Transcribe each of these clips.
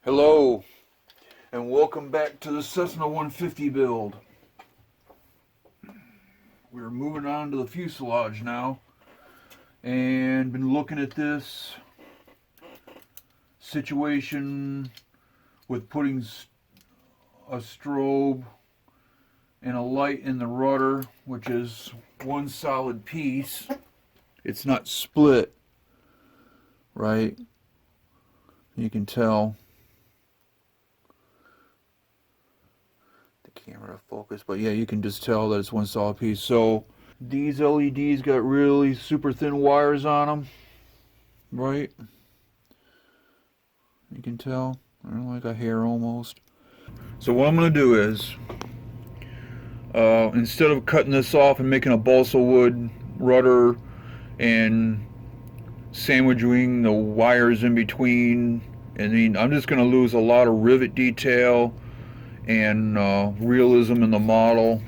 Hello, and welcome back to the Cessna 150 build. We're moving on to the fuselage now, and been looking at this situation with putting a strobe and a light in the rudder, which is one solid piece. It's not split, right? You can tell. Camera to focus, but yeah, you can just tell that it's one solid piece. So these LEDs got really super thin wires on them, right? You can tell, like a hair almost. So what I'm going to do is, instead of cutting this off and making a balsa wood rudder and sandwiching the wires in between, I'm just going to lose a lot of rivet detail and realism in the model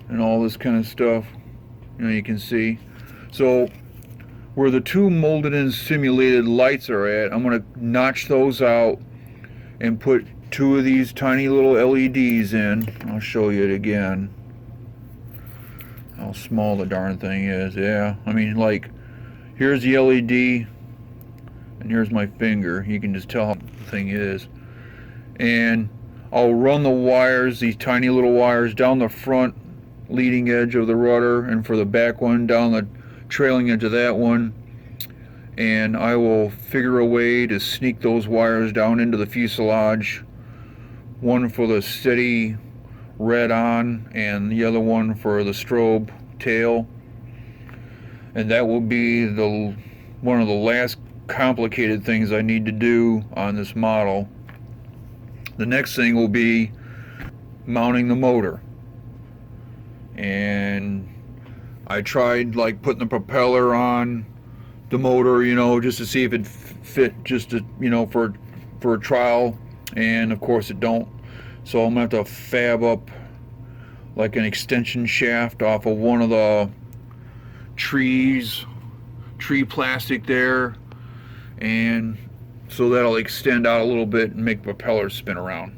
and all this kind of stuff. You can see. So where the two molded in simulated lights are at, I'm going to notch those out and put two of these tiny little LEDs in. I'll show you it again, how small the darn thing is. Yeah, like, here's the LED and here's my finger. You can just tell how the thing is. And I'll run the wires, these tiny little wires, down the front leading edge of the rudder, and for the back one down the trailing edge of that one. And I will figure a way to sneak those wires down into the fuselage, one for the steady red on and the other one for the strobe tail. And that will be one of the last complicated things I need to do on this model. The next thing will be mounting the motor. And I tried like putting the propeller on the motor, just to see if it fit, just to, for a trial, and of course it don't. So I'm gonna have to fab up like an extension shaft off of one of the tree plastic there, and so that'll extend out a little bit and make the propeller spin around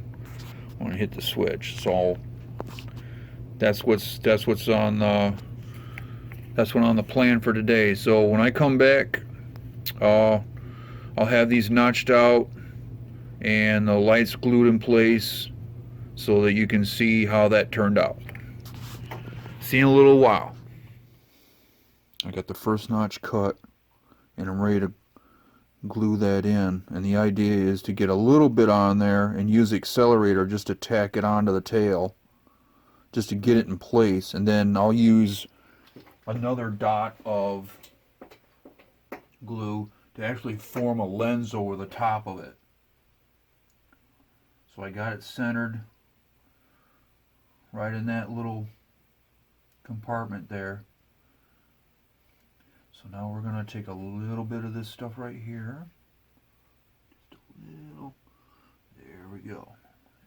when I hit the switch. So that's what's on the plan for today. So when I come back, I'll have these notched out and the lights glued in place so that you can see how that turned out. See you in a little while. I got the first notch cut and I'm ready to glue that in, and the idea is to get a little bit on there and use the accelerator just to tack it onto the tail, just to get it in place, and then I'll use another dot of glue to actually form a lens over the top of it. So I got it centered right in that little compartment there. So now we're going to take a little bit of this stuff right here. Just a little. There we go.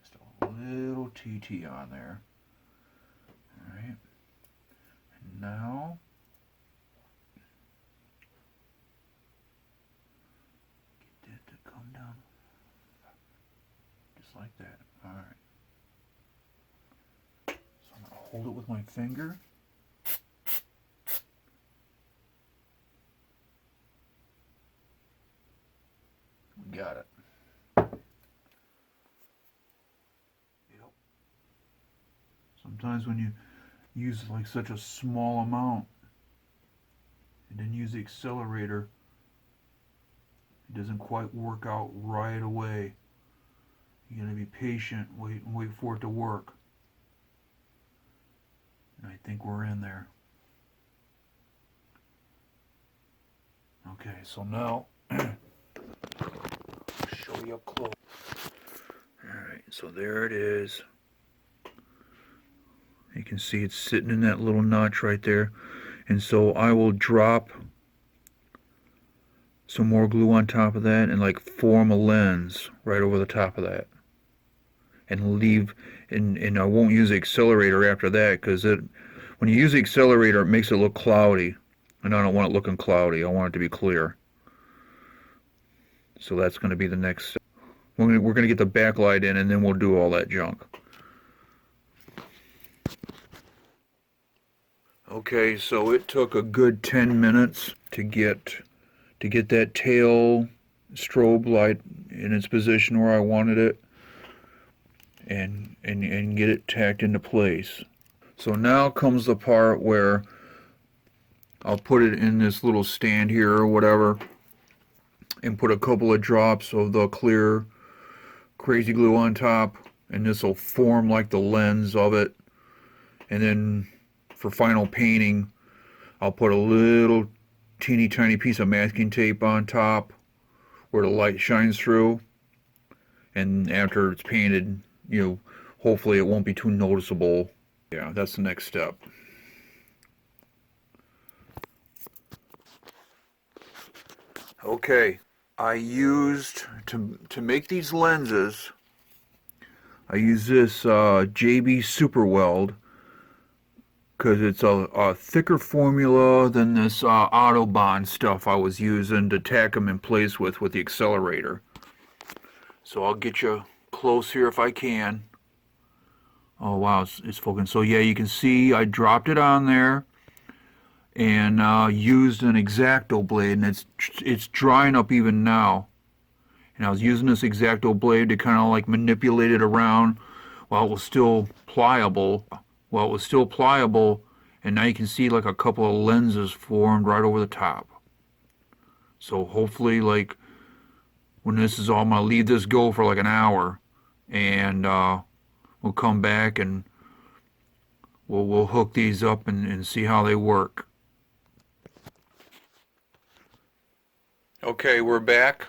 Just a little TT on there. Alright. And now, get that to come down. Just like that. Alright. So I'm going to hold it with my finger. Got it. Yep. Sometimes when you use like such a small amount and then use the accelerator, it doesn't quite work out right away. You gotta be patient, wait for it to work. And I think we're in there. Okay, so now show you up close. Alright, so there it is. You can see it's sitting in that little notch right there. And so I will drop some more glue on top of that and like form a lens right over the top of that. And leave, and I won't use the accelerator after that, because when you use the accelerator it makes it look cloudy. And I don't want it looking cloudy. I want it to be clear. So that's going to be the next step. We're gonna get the backlight in, and then we'll do all that junk. Okay, so it took a good 10 minutes to get that tail strobe light in its position where I wanted it, and get it tacked into place. So now comes the part where I'll put it in this little stand here or whatever, and put a couple of drops of the clear crazy glue on top, and this will form like the lens of it. And then for final painting, I'll put a little teeny tiny piece of masking tape on top where the light shines through, and after it's painted, hopefully it won't be too noticeable. Yeah, that's the next step. Okay, I used to make these lenses, I use this JB Super Weld, because it's a thicker formula than this Autobahn stuff I was using to tack them in place with the accelerator. So I'll get you close here if I can. Oh wow, it's focusing. So yeah, you can see I dropped it on there and used an X-Acto blade, and it's drying up even now. And I was using this X-Acto blade to kind of like manipulate it around while it was still pliable. And now you can see like a couple of lenses formed right over the top. So hopefully, like, when this is all, I'm gonna leave this go for like an hour, and we'll come back and we'll hook these up and see how they work. Okay, we're back,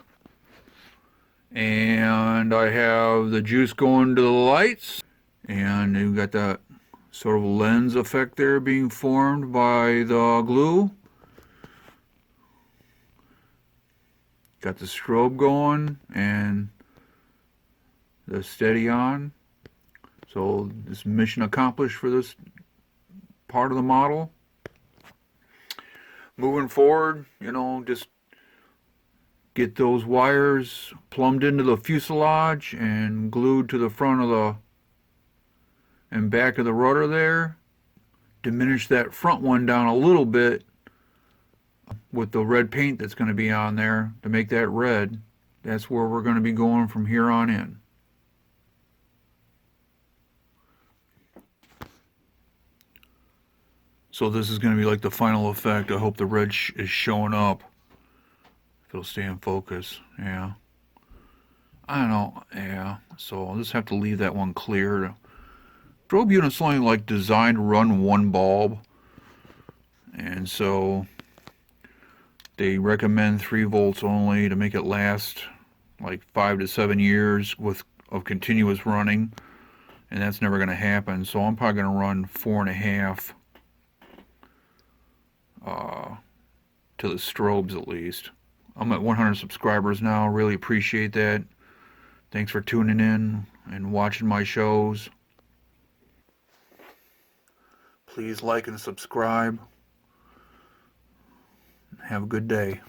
and I have the juice going to the lights, and you've got that sort of lens effect there being formed by the glue. Got the strobe going and the steady on. So this mission accomplished for this part of the model. Moving forward, just get those wires plumbed into the fuselage and glued to the front of the and back of the rudder there. Diminish that front one down a little bit with the red paint that's going to be on there to make that red. That's where we're going to be going from here on in. So this is going to be like the final effect. I hope the red is showing up. If it'll stay in focus. Yeah. I don't know. Yeah. So I'll just have to leave that one clear. Strobe unit's only like designed to run one bulb. And so they recommend 3 volts only to make it last like 5 to 7 years of continuous running. And that's never going to happen. So I'm probably going to run 4.5 to the strobes at least. I'm at 100 subscribers now. Really appreciate that. Thanks for tuning in and watching my shows. Please like and subscribe. Have a good day.